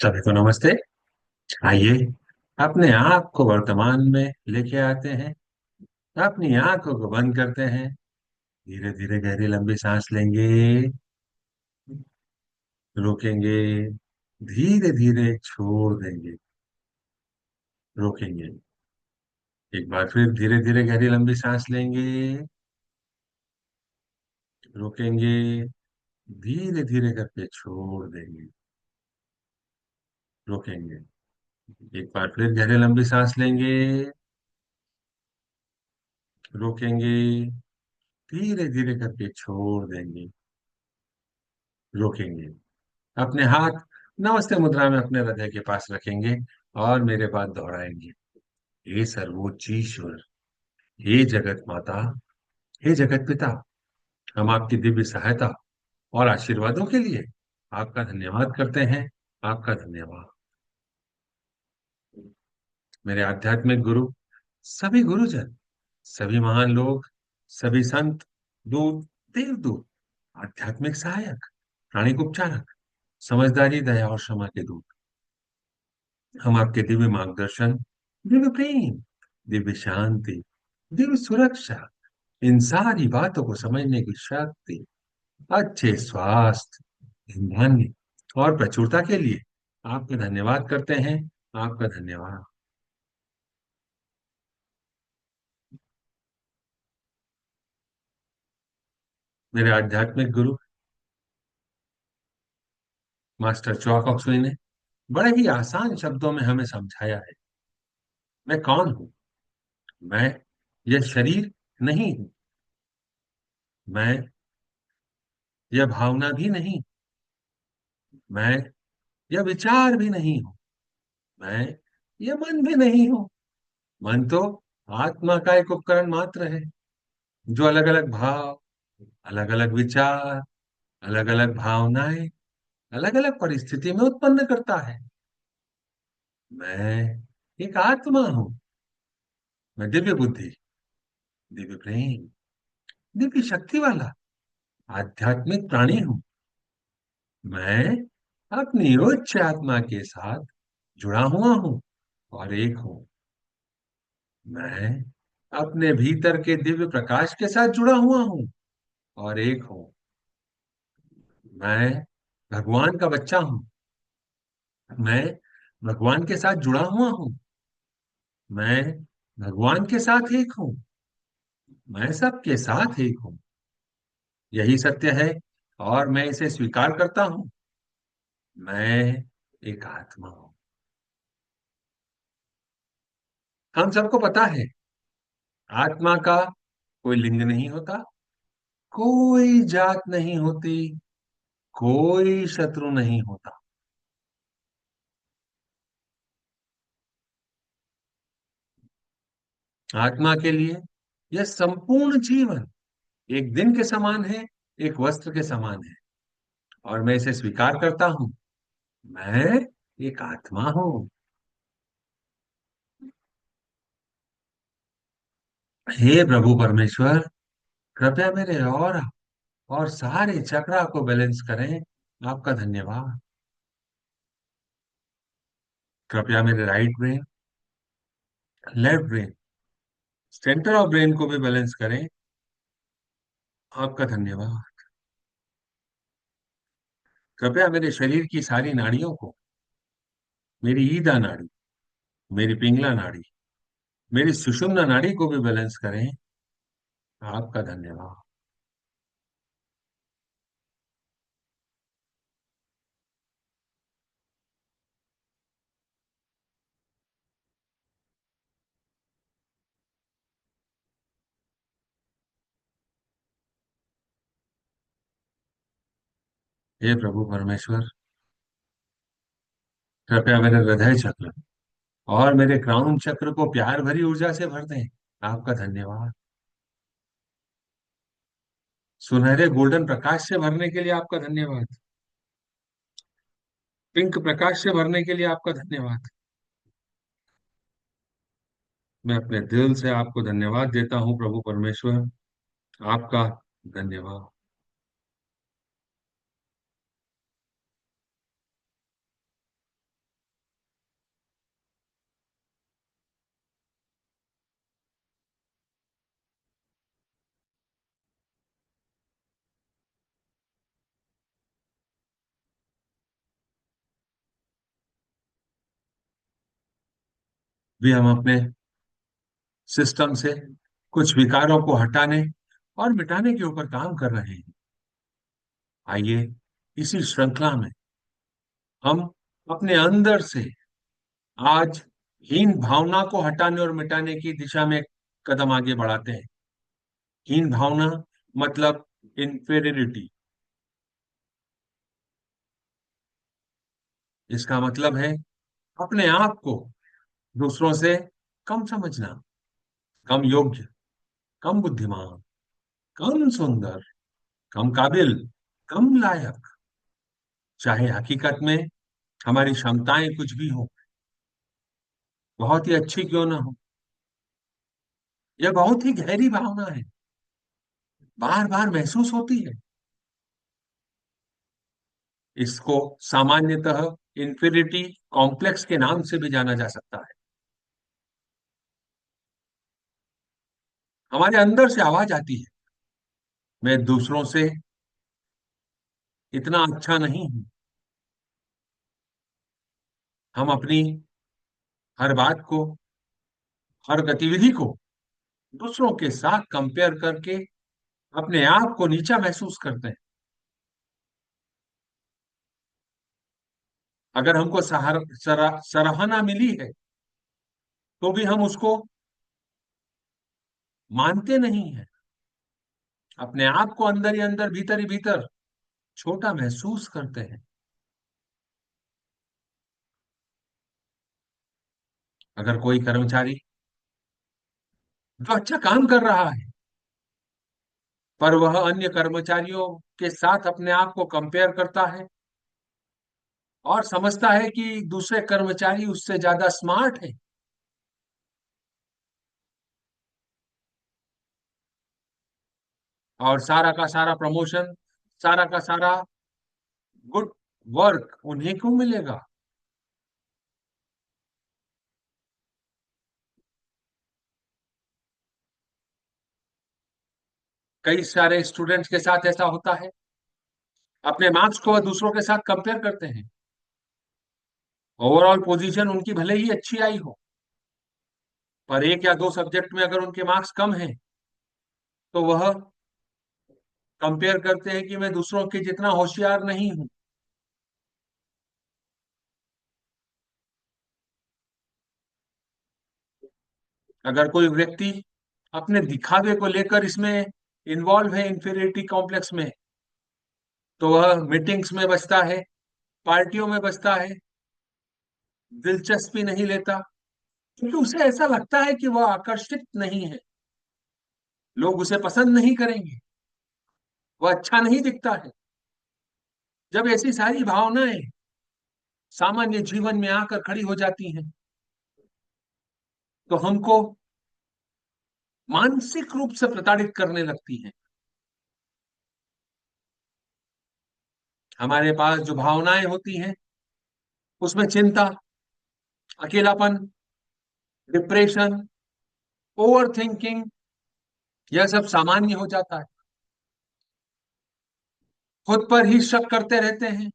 सभी को नमस्ते। आइए अपने आप को वर्तमान में लेके आते हैं। अपनी आंखों को बंद करते हैं। धीरे धीरे गहरी लंबी सांस लेंगे। रोकेंगे। धीरे धीरे छोड़ देंगे। रोकेंगे। एक बार फिर धीरे धीरे गहरी लंबी सांस लेंगे। रोकेंगे। धीरे धीरे करके छोड़ देंगे। रोकेंगे। एक बार फिर गहरी लंबी सांस लेंगे। रोकेंगे। धीरे धीरे करके छोड़ देंगे। रोकेंगे। अपने हाथ नमस्ते मुद्रा में अपने हृदय के पास रखेंगे और मेरे बाद दोहराएंगे। हे सर्वोच्च ईश्वर, हे जगत माता, हे जगत पिता, हम आपकी दिव्य सहायता और आशीर्वादों के लिए आपका धन्यवाद करते हैं। आपका धन्यवाद। मेरे आध्यात्मिक गुरु, सभी गुरुजन, सभी महान लोग, सभी संत, दूत, देवदूत, आध्यात्मिक सहायक, प्राणिक उपचारक, समझदारी, दया और क्षमा के दूत, हम आपके दिव्य मार्गदर्शन, दिव्य प्रेम, दिव्य शांति, दिव्य सुरक्षा, इन सारी बातों को समझने की शक्ति, अच्छे स्वास्थ्य, धन्य और प्रचुरता के लिए आपका धन्यवाद करते हैं। आपका धन्यवाद। मेरे आध्यात्मिक गुरु मास्टर चौक ऑक्सुई ने बड़े ही आसान शब्दों में हमें समझाया है। मैं कौन हूं? मैं यह शरीर नहीं हूं। मैं यह भावना भी नहीं। मैं यह विचार भी नहीं हूं। मैं यह मन भी नहीं हूं। मन तो आत्मा का एक उपकरण मात्र है, जो अलग अलग भाव, अलग अलग विचार, अलग अलग भावनाएं, अलग अलग परिस्थिति में उत्पन्न करता है। मैं एक आत्मा हूं। मैं दिव्य बुद्धि, दिव्य प्रेम, दिव्य शक्ति वाला आध्यात्मिक प्राणी हूं। मैं अपनी उच्च आत्मा के साथ जुड़ा हुआ हूं और एक हूं। मैं अपने भीतर के दिव्य प्रकाश के साथ जुड़ा हुआ हूं और एक हूं। मैं भगवान का बच्चा हूं। मैं भगवान के साथ जुड़ा हुआ हूं। मैं भगवान के साथ एक हूं। मैं सबके साथ एक हूं। यही सत्य है और मैं इसे स्वीकार करता हूं। मैं एक आत्मा हूं। हम सबको पता है, आत्मा का कोई लिंग नहीं होता, कोई जात नहीं होती, कोई शत्रु नहीं होता। आत्मा के लिए यह संपूर्ण जीवन एक दिन के समान है, एक वस्त्र के समान है, और मैं इसे स्वीकार करता हूं। मैं एक आत्मा हूं। हे प्रभु परमेश्वर, कृपया मेरे और सारे चक्रा को बैलेंस करें। आपका धन्यवाद। कृपया मेरे right brain, left brain, centre of brain को भी बैलेंस करें। आपका धन्यवाद। कृपया मेरे शरीर की सारी नाड़ियों को, मेरी ईदा नाड़ी, मेरी पिंगला नाड़ी, मेरी सुषुम्ना नाड़ी को भी बैलेंस करें। आपका धन्यवाद। हे प्रभु परमेश्वर, कृपया मेरे हृदय चक्र और मेरे क्राउन चक्र को प्यार भरी ऊर्जा से भर दें। आपका धन्यवाद। सुनहरे गोल्डन प्रकाश से भरने के लिए आपका धन्यवाद। पिंक प्रकाश से भरने के लिए आपका धन्यवाद। मैं अपने दिल से आपको धन्यवाद देता हूँ प्रभु परमेश्वर। आपका धन्यवाद। भी हम अपने सिस्टम से कुछ विकारों को हटाने और मिटाने के ऊपर काम कर रहे हैं। आइए इसी श्रृंखला में हम अपने अंदर से आज हीन भावना को हटाने और मिटाने की दिशा में कदम आगे बढ़ाते हैं। हीन भावना मतलब इंफेरियरिटी। इसका मतलब है अपने आप को दूसरों से कम समझना, कम योग्य, कम बुद्धिमान, कम सुंदर, कम काबिल, कम लायक। चाहे हकीकत में हमारी क्षमताएं कुछ भी हो, बहुत ही अच्छी क्यों ना हो, यह बहुत ही गहरी भावना है, बार बार महसूस होती है। इसको सामान्यतः इंफिनिटी कॉम्प्लेक्स के नाम से भी जाना जा सकता है। हमारे अंदर से आवाज आती है, मैं दूसरों से इतना अच्छा नहीं हूं। हम अपनी हर बात को, हर गतिविधि को दूसरों के साथ कंपेयर करके अपने आप को नीचा महसूस करते हैं। अगर हमको सराहना मिली है तो भी हम उसको मानते नहीं है, अपने आप को अंदर ही भीतर छोटा महसूस करते हैं। अगर कोई कर्मचारी जो अच्छा काम कर रहा है पर वह अन्य कर्मचारियों के साथ अपने आप को कंपेयर करता है और समझता है कि दूसरे कर्मचारी उससे ज्यादा स्मार्ट है, और सारा का सारा प्रमोशन, सारा का सारा गुड वर्क उन्हीं को मिलेगा। कई सारे स्टूडेंट्स के साथ ऐसा होता है, अपने मार्क्स को वह दूसरों के साथ कंपेयर करते हैं। ओवरऑल पोजीशन उनकी भले ही अच्छी आई हो, पर एक या दो सब्जेक्ट में अगर उनके मार्क्स कम हैं तो वह कंपेयर करते हैं कि मैं दूसरों के जितना होशियार नहीं हूं। अगर कोई व्यक्ति अपने दिखावे को लेकर इसमें इन्वॉल्व है, इंफीरियरिटी कॉम्प्लेक्स में, तो वह मीटिंग्स में बसता है, पार्टियों में बसता है, दिलचस्पी नहीं लेता, क्योंकि उसे ऐसा लगता है कि वह आकर्षित नहीं है, लोग उसे पसंद नहीं करेंगे, वह अच्छा नहीं दिखता है। जब ऐसी सारी भावनाएं सामान्य जीवन में आकर खड़ी हो जाती हैं तो हमको मानसिक रूप से प्रताड़ित करने लगती हैं। हमारे पास जो भावनाएं होती हैं उसमें चिंता, अकेलापन, डिप्रेशन, ओवर थिंकिंग, यह सब सामान्य हो जाता है। खुद पर ही शक करते रहते हैं,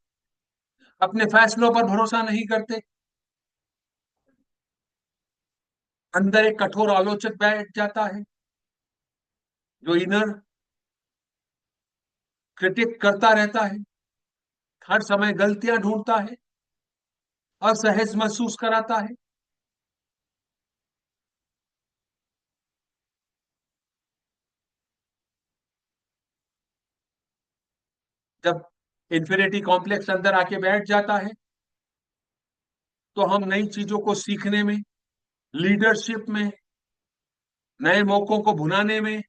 अपने फैसलों पर भरोसा नहीं करते, अंदर एक कठोर आलोचक बैठ जाता है जो इनर क्रिटिक करता रहता है, हर समय गलतियां ढूंढता है, असहज महसूस कराता है। जब इन्फिनिटी कॉम्प्लेक्स अंदर आके बैठ जाता है तो हम नई चीजों को सीखने में, लीडरशिप में, नए मौकों को भुनाने में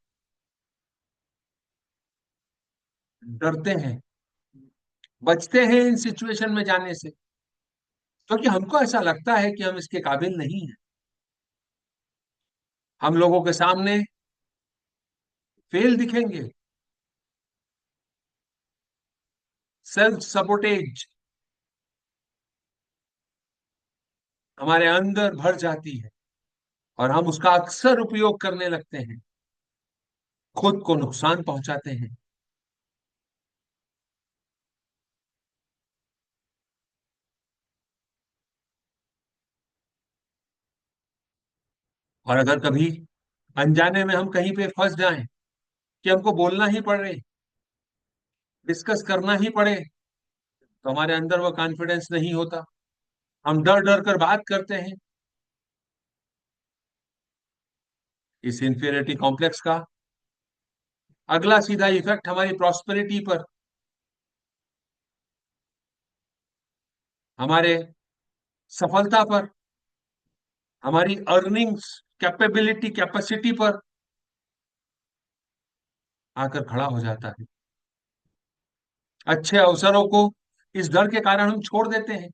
डरते हैं, बचते हैं इन सिचुएशन में जाने से, क्योंकि हमको ऐसा लगता है कि हम इसके काबिल नहीं हैं। हम लोगों के सामने फेल दिखेंगे। सेल्फ सबोटेज हमारे अंदर भर जाती है और हम उसका अक्सर उपयोग करने लगते हैं, खुद को नुकसान पहुंचाते हैं। और अगर कभी अनजाने में हम कहीं पे फंस जाएं कि हमको बोलना ही पड़े, डिस्कस करना ही पड़े, तो हमारे अंदर वो कॉन्फिडेंस नहीं होता। हम डर डर कर बात करते हैं। इस इंफीरियरिटी कॉम्प्लेक्स का अगला सीधा इफेक्ट हमारी प्रॉस्पेरिटी पर, हमारे सफलता पर, हमारी अर्निंग्स कैपेबिलिटी कैपेसिटी पर आकर खड़ा हो जाता है। अच्छे अवसरों को इस डर के कारण हम छोड़ देते हैं।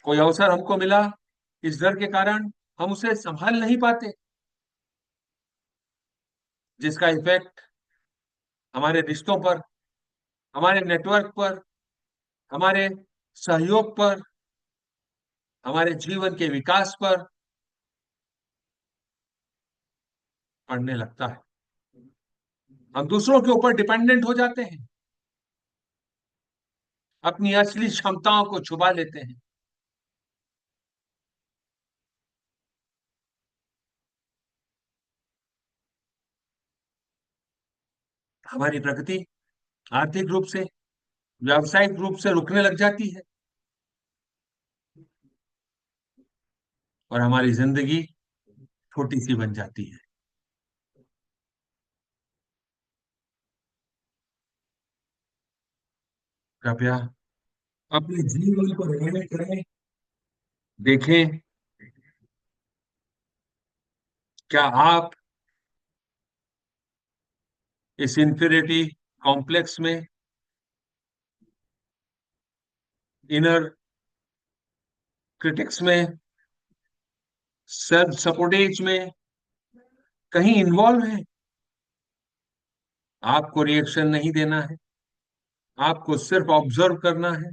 कोई अवसर हमको मिला, इस डर के कारण हम उसे संभाल नहीं पाते, जिसका इफेक्ट हमारे रिश्तों पर, हमारे नेटवर्क पर, हमारे सहयोग पर, हमारे जीवन के विकास पर पड़ने लगता है। हम दूसरों के ऊपर डिपेंडेंट हो जाते हैं, अपनी असली क्षमताओं को छुपा लेते हैं। हमारी प्रगति आर्थिक रूप से, व्यावसायिक रूप से रुकने लग जाती है, और हमारी जिंदगी छोटी सी बन जाती है। कृपया अपने जीवन को रिवाइंड करें। देखें, क्या आप इस इंफीरियरिटी कॉम्प्लेक्स में, इनर क्रिटिक्स में, सेल्फ सपोर्टेज में कहीं इन्वॉल्व हैं? आपको रिएक्शन नहीं देना है, आपको सिर्फ ऑब्जर्व करना है,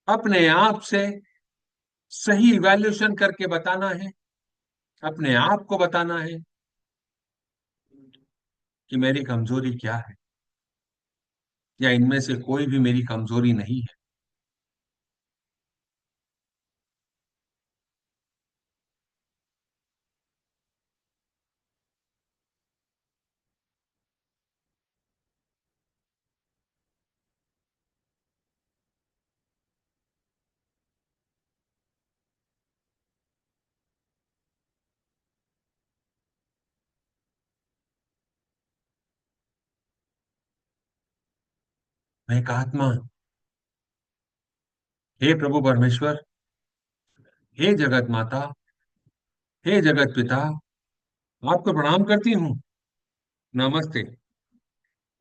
अपने आप से सही इवैल्यूएशन करके बताना है, अपने आप को बताना है कि मेरी कमजोरी क्या है, या इनमें से कोई भी मेरी कमजोरी नहीं है। मैं एक आत्मा, हे प्रभु परमेश्वर, हे जगत माता, हे जगत पिता, आपको प्रणाम करती हूँ। नमस्ते,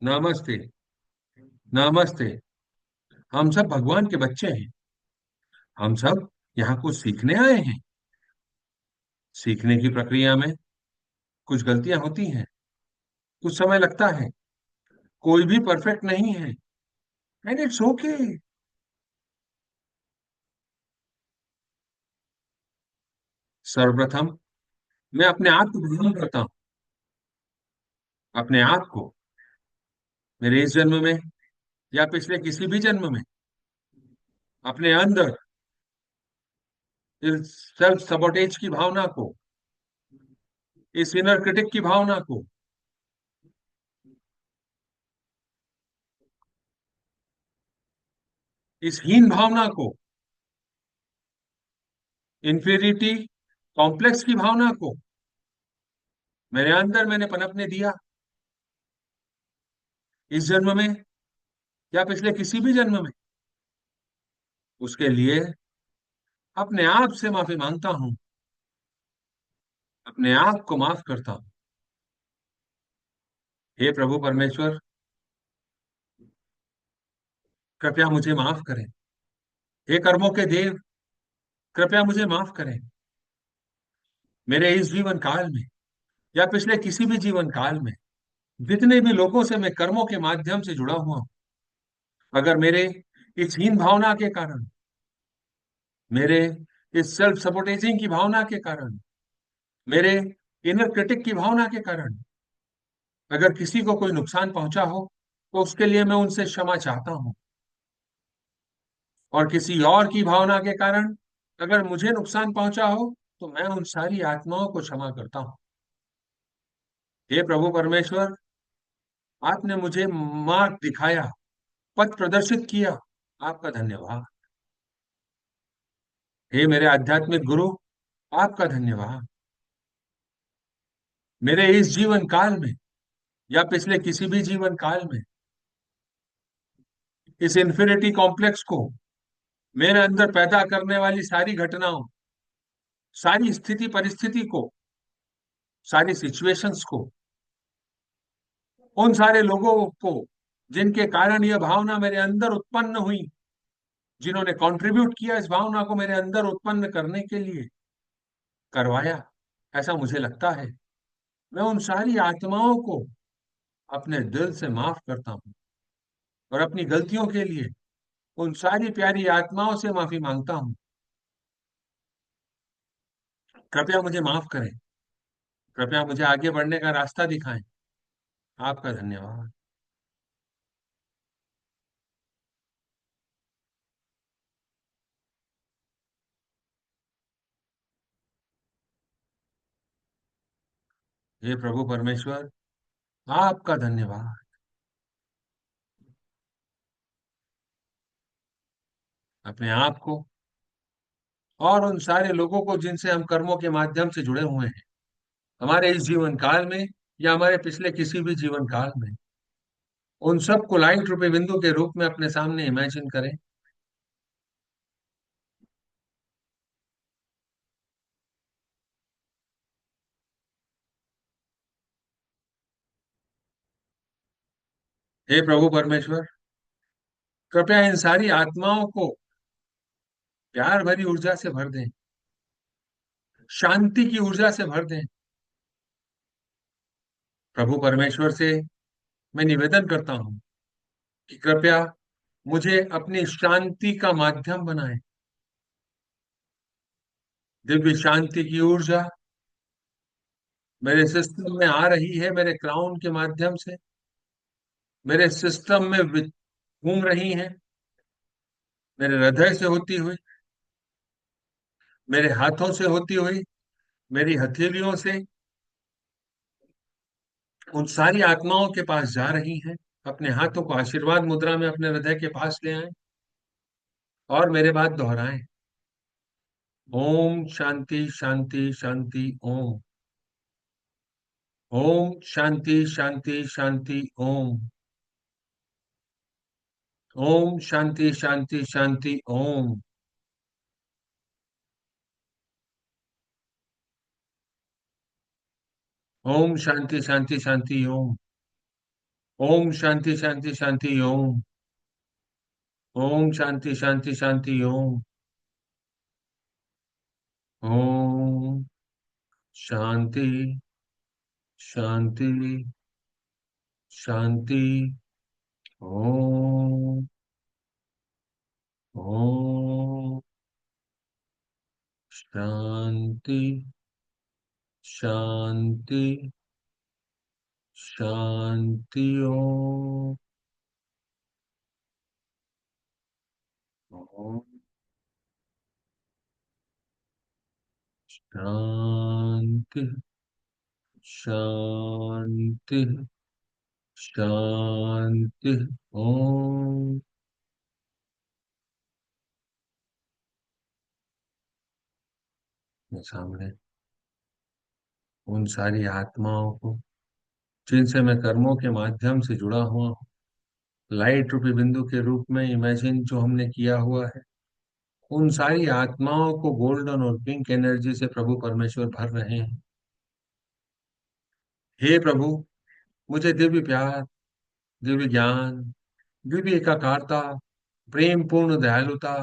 नमस्ते, नमस्ते। हम सब भगवान के बच्चे हैं। हम सब यहाँ कुछ सीखने आए हैं। सीखने की प्रक्रिया में कुछ गलतियां होती हैं, कुछ समय लगता है। कोई भी परफेक्ट नहीं है, एंड इट्स ओके। सर्वप्रथम मैं अपने आप को प्रणाम करता हूँ, अपने आप को, मेरे इस जन्म में या पिछले किसी भी जन्म में, अपने अंदर इस सेल्फ सबोटेज की भावना को, इस इनर क्रिटिक की भावना को, इस हीन भावना को, इंफीरियरिटी कॉम्प्लेक्स की भावना को मेरे अंदर मैंने पनपने दिया, इस जन्म में या पिछले किसी भी जन्म में। उसके लिए अपने आप से माफी मांगता हूँ, अपने आप को माफ करता हूँ। हे प्रभु परमेश्वर, कृपया मुझे माफ करें। हे कर्मों के देव, कृपया मुझे माफ करें। मेरे इस जीवन काल में या पिछले किसी भी जीवन काल में जितने भी लोगों से मैं कर्मों के माध्यम से जुड़ा हुआ हूं, अगर मेरे इस हीन भावना के कारण, मेरे इस सेल्फ सपोर्टेजिंग की भावना के कारण, मेरे इनर क्रिटिक की भावना के कारण अगर किसी को कोई नुकसान पहुंचा हो, तो उसके लिए मैं उनसे क्षमा चाहता हूं। और किसी और की भावना के कारण अगर मुझे नुकसान पहुंचा हो, तो मैं उन सारी आत्माओं को क्षमा करता हूँ। हे प्रभु परमेश्वर, आपने मुझे मार्ग दिखाया, पथ प्रदर्शित किया, आपका धन्यवाद। हे मेरे आध्यात्मिक गुरु, आपका धन्यवाद। मेरे इस जीवन काल में या पिछले किसी भी जीवन काल में इस इन्फिनिटी कॉम्प्लेक्स को मेरे अंदर पैदा करने वाली सारी घटनाओं, सारी स्थिति परिस्थिति को, सारी सिचुएशंस को, उन सारे लोगों को जिनके कारण यह भावना मेरे अंदर उत्पन्न हुई, जिन्होंने कंट्रीब्यूट किया इस भावना को मेरे अंदर उत्पन्न करने के लिए, करवाया, ऐसा मुझे लगता है। मैं उन सारी आत्माओं को अपने दिल से माफ करता हूँ और अपनी गलतियों के लिए उन सारी प्यारी आत्माओं से माफी मांगता हूँ। कृपया मुझे माफ करें, कृपया मुझे आगे बढ़ने का रास्ता दिखाएं। आपका धन्यवाद। हे प्रभु परमेश्वर, आपका धन्यवाद। अपने आप को और उन सारे लोगों को जिनसे हम कर्मों के माध्यम से जुड़े हुए हैं, हमारे इस जीवन काल में या हमारे पिछले किसी भी जीवन काल में, उन सबको लाइट रूपी बिंदु के रूप में अपने सामने इमेजिन करें। हे प्रभु परमेश्वर, कृपया इन सारी आत्माओं को प्यार भरी ऊर्जा से भर दें, शांति की ऊर्जा से भर दें। प्रभु परमेश्वर से मैं निवेदन करता हूं कि कृपया मुझे अपनी शांति का माध्यम बनाएं। दिव्य शांति की ऊर्जा मेरे सिस्टम में आ रही है, मेरे क्राउन के माध्यम से मेरे सिस्टम में घूम रही है, मेरे हृदय से होती हुई, मेरे हाथों से होती हुई, मेरी हथेलियों से उन सारी आत्माओं के पास जा रही हैं। अपने हाथों को आशीर्वाद मुद्रा में अपने हृदय के पास ले आए और मेरे बाद दोहराएं। ओम शांति शांति शांति ओम। ओम शांति शांति शांति ओम। ओम शांति शांति शांति ओम। ओम शांति शांति शांति ओम। ओम शांति शांति शांति ओम। ओम शांति शांति शांति ओम। ओम शांति शांति शांति ओम। ओम शांति शांति शांति ओम। ओम शांति शांति शांति ओम। मेरे सामने उन सारी आत्माओं को जिनसे मैं कर्मों के माध्यम से जुड़ा हुआ हूँ, लाइट रूपी बिंदु के रूप में इमेजिन जो हमने किया हुआ है, उन सारी आत्माओं को गोल्डन और पिंक एनर्जी से प्रभु परमेश्वर भर रहे हैं। हे प्रभु, मुझे दिव्य प्यार, दिव्य ज्ञान, दिव्य एकाकारता, प्रेम पूर्ण दयालुता,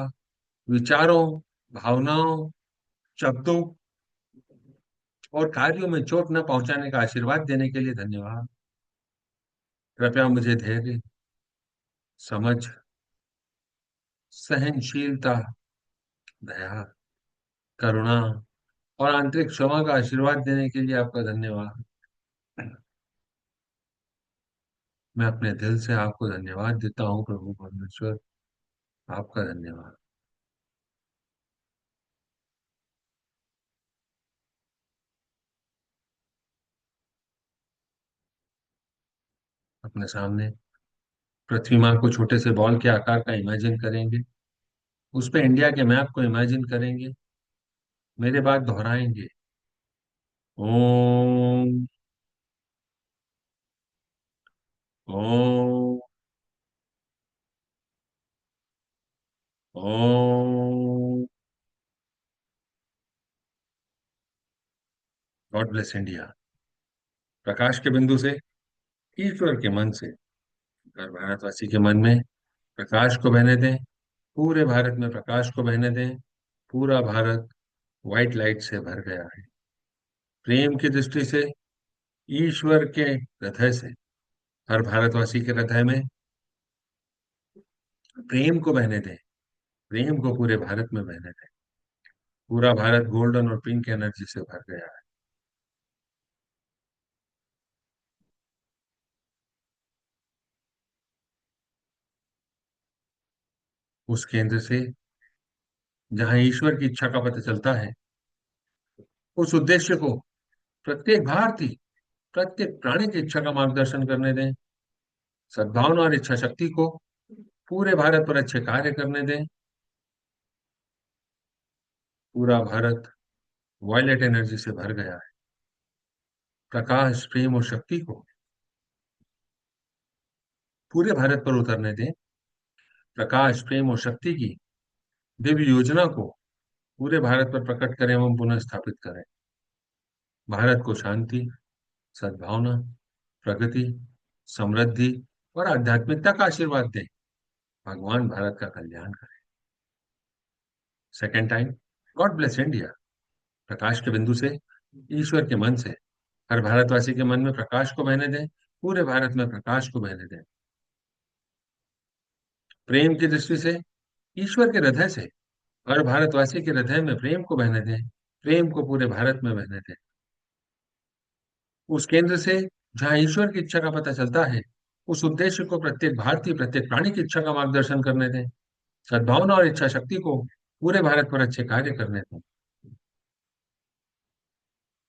विचारों, भावनाओं, शब्दों और कार्यों में चोट न पहुंचाने का आशीर्वाद देने के लिए धन्यवाद। कृपया मुझे धैर्य, समझ, सहनशीलता, दया, करुणा और आंतरिक क्षमा का आशीर्वाद देने के लिए आपका धन्यवाद। मैं अपने दिल से आपको धन्यवाद देता हूँ प्रभु परमेश्वर। आपका धन्यवाद। अपने सामने। पृथ्वी माँ को छोटे से बॉल के आकार का इमेजिन करेंगे। उस पे इंडिया के मैप को इमेजिन करेंगे। मेरे बाद दोहराएंगे। Om. Om. Om. God bless India. प्रकाश के बिंदु से, ईश्वर के मन से, हर भारतवासी के मन में प्रकाश को बहने दें। पूरे भारत में प्रकाश को बहने दें। पूरा भारत व्हाइट लाइट से भर गया है। प्रेम की दृष्टि से, ईश्वर के हृदय से, हर भारतवासी के हृदय में प्रेम को बहने दें। प्रेम को पूरे भारत में बहने दें। पूरा भारत गोल्डन और पिंक एनर्जी से भर गया है। उस केंद्र से, जहां ईश्वर की इच्छा का पता चलता है, उस उद्देश्य को प्रत्येक भारतीय, प्रत्येक प्राणी की इच्छा का मार्गदर्शन करने दें। सद्भावना और इच्छा शक्ति को पूरे भारत पर अच्छे कार्य करने दें। पूरा भारत वायलेट एनर्जी से भर गया है। प्रकाश, प्रेम और शक्ति को पूरे भारत पर उतरने दें। प्रकाश, प्रेम और शक्ति की दिव्य योजना को पूरे भारत पर प्रकट करें एवं पुनः स्थापित करें। भारत को शांति, सद्भावना, प्रगति, समृद्धि और आध्यात्मिकता का आशीर्वाद दें। भगवान भारत का कल्याण करें। Second time, God bless India. प्रकाश के बिंदु से, ईश्वर के मन से, हर भारतवासी के मन में प्रकाश को बहने दें। पूरे भारत में प्रकाश को बहने दें। प्रेम की दृष्टि से, ईश्वर के हृदय से, हर भारतवासी के हृदय में प्रेम को बहने दें। प्रेम को पूरे भारत में बहने दें। उस केंद्र से, जहां ईश्वर की इच्छा का पता चलता है, उस उद्देश्य को प्रत्येक भारतीय, प्रत्येक प्राणी की इच्छा का मार्गदर्शन करने दें। सद्भावना और इच्छा शक्ति को पूरे भारत पर अच्छे कार्य करने दें।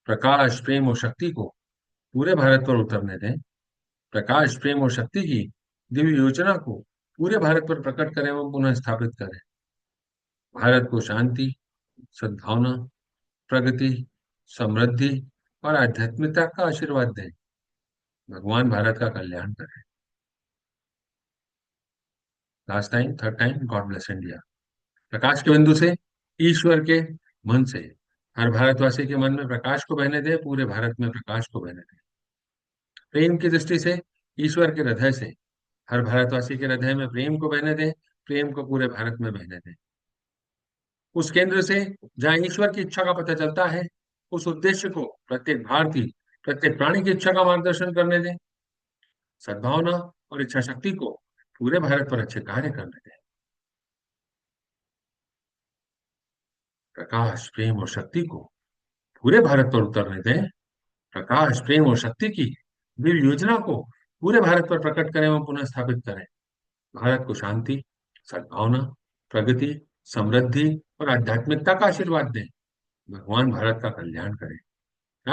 प्रकाश, प्रेम और शक्ति को पूरे भारत पर उतरने दें। प्रकाश, प्रेम और शक्ति की दिव्य योजना को पूरे भारत पर प्रकट करें एवं पुनः स्थापित करें। भारत को शांति, सद्भावना, प्रगति, समृद्धि और आध्यात्मिकता का आशीर्वाद दें। भगवान भारत का कल्याण करें। Last time, third time, God bless India. प्रकाश के बिंदु से, ईश्वर के मन से, हर भारतवासी के मन में प्रकाश को बहने दे। पूरे भारत में प्रकाश को बहने दे। प्रेम की दृष्टि से, ईश्वर के हृदय से, हर भारतवासी के हृदय में प्रेम को बहने दे। प्रेम को पूरे भारत में बहने दे। उस केंद्र से, जहां ईश्वर की इच्छा का पता चलता है, उस उद्देश्य को प्रत्येक भारतीय, प्रत्येक प्राणी की इच्छा का मार्गदर्शन करने दें। सद्भावना और इच्छा शक्ति को पूरे भारत पर अच्छे कार्य करने दें। प्रकाश, प्रेम और शक्ति को पूरे भारत पर उतरने दें। प्रकाश, प्रेम और शक्ति की दिव्य योजना को पूरे भारत पर प्रकट करें एवं पुनः स्थापित करें। भारत को शांति, सद्भावना, प्रगति, समृद्धि और आध्यात्मिकता का आशीर्वाद दें। भगवान भारत का कल्याण करें।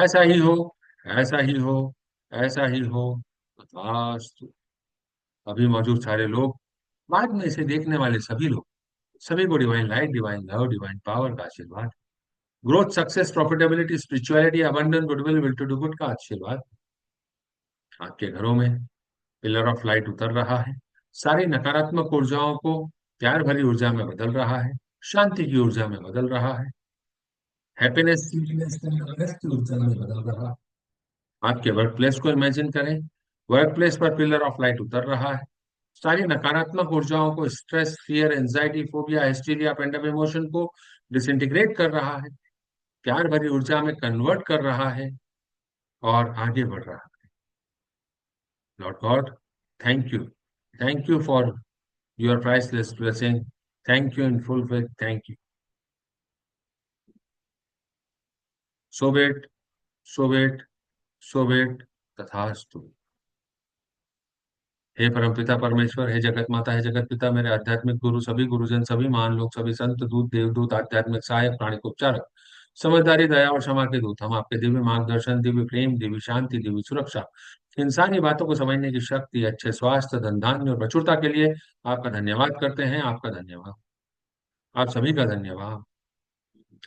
ऐसा ही हो, ऐसा ही हो, ऐसा ही हो। तथास्तु। अभी मौजूद सारे लोग, बाद में इसे देखने वाले सभी लोग, सभी को divine light, divine love, divine power का आशीर्वाद। Growth, success, profitability, spirituality, abundance, goodwill, will to do good का आशीर्वाद। आपके घरों में पिलर ऑफ लाइट उतर रहा है। सारी नकारात्मक ऊर्जाओं को प्यार भरी ऊर्जा में बदल रहा है। शांति की ऊर्जा में बदल रहा है। हैप्पीनेस, की ऊर्जा में बदल रहा है। आपके वर्क प्लेस को इमेजिन करें। वर्क प्लेस पर पिलर ऑफ लाइट उतर रहा है। सारी नकारात्मक ऊर्जाओं को, stress, fear, anxiety, phobia, hysteria, pent up emotion को डिसइंटीग्रेट कर रहा है। प्यार भरी ऊर्जा में कन्वर्ट कर रहा है और आगे बढ़ रहा है। Lord God, thank you. Thank you for your priceless blessing. Thank you in full faith. Thank you. So be it, so be it, so be it. तथास्तु। हे परमपिता परमेश्वर, हे जगत माता, हे जगत पिता, मेरे आध्यात्मिक गुरु, सभी गुरुजन, सभी महान लोग, सभी संत, दूत, देवदूत, आध्यात्मिक सहायक, प्राणिक उपचारक, समझदारी, दया और क्षमा के दूत, हम आपके दिव्य मार्गदर्शन, दिव्य प्रेम, दिव्य शांति, दिव्य सुरक्षा, इंसानी बातों को समझने की शक्ति, अच्छे स्वास्थ्य, धन धान्य और प्रचुरता के लिए आपका धन्यवाद करते हैं। आपका धन्यवाद। आप सभी का धन्यवाद।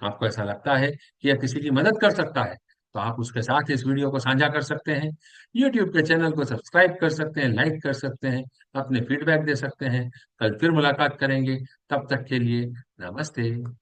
आपको ऐसा लगता है कि यह किसी की मदद कर सकता है, तो आप उसके साथ इस वीडियो को साझा कर सकते हैं। YouTube के चैनल को सब्सक्राइब कर सकते हैं, लाइक कर सकते हैं, अपने फीडबैक दे सकते हैं। कल फिर मुलाकात करेंगे। तब तक के लिए नमस्ते।